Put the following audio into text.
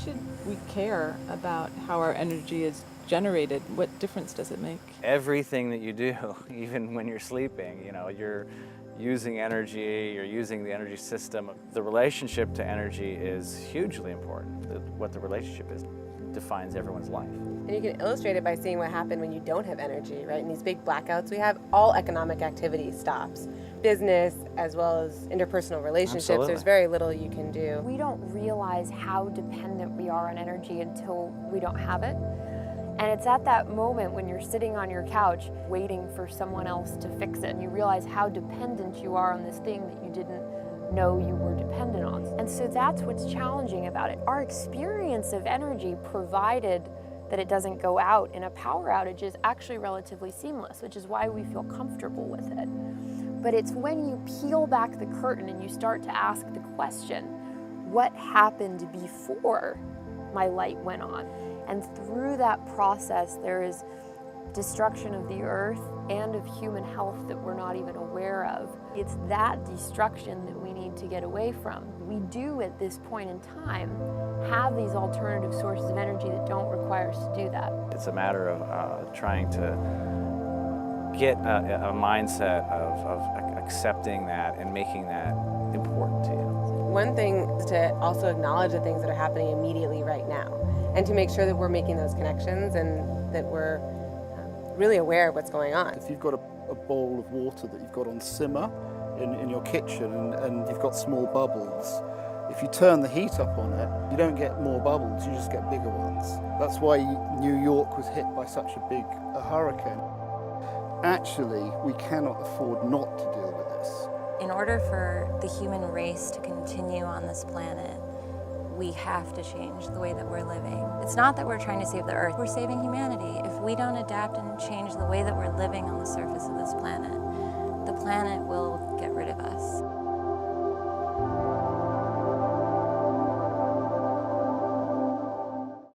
should we care about how our energy is generated? What difference does it make? Everything that you do, even when you're sleeping, you're using energy, you're using the energy system. The relationship to energy is hugely important. What the relationship is defines everyone's life. And you can illustrate it by seeing what happened when you don't have energy, right? In these big blackouts we have, all economic activity stops. Business as well as interpersonal relationships, Absolutely. There's very little you can do. We don't realize how dependent we are on energy until we don't have it. And it's at that moment when you're sitting on your couch waiting for someone else to fix it and you realize how dependent you are on this thing that you didn't know you were dependent on. And so that's what's challenging about it. Our experience of energy, provided that it doesn't go out in a power outage, is actually relatively seamless, which is why we feel comfortable with it. But it's when you peel back the curtain and you start to ask the question, what happened before my light went on? And through that process, there is destruction of the earth and of human health that we're not even aware of. It's that destruction that we need to get away from. We do, at this point in time, have these alternative sources of energy that don't require us to do that. It's a matter of trying to get a mindset of accepting that and making that important to you. One thing is to also acknowledge the things that are happening immediately right now, and to make sure that we're making those connections and that we're really aware of what's going on. If you've got a bowl of water that you've got on simmer in your kitchen and you've got small bubbles, if you turn the heat up on it, you don't get more bubbles, you just get bigger ones. That's why New York was hit by such a hurricane. Actually, we cannot afford not to deal with this. In order for the human race to continue on this planet, we have to change the way that we're living. It's not that we're trying to save the earth, we're saving humanity. If we don't adapt and change the way that we're living on the surface of this planet, the planet will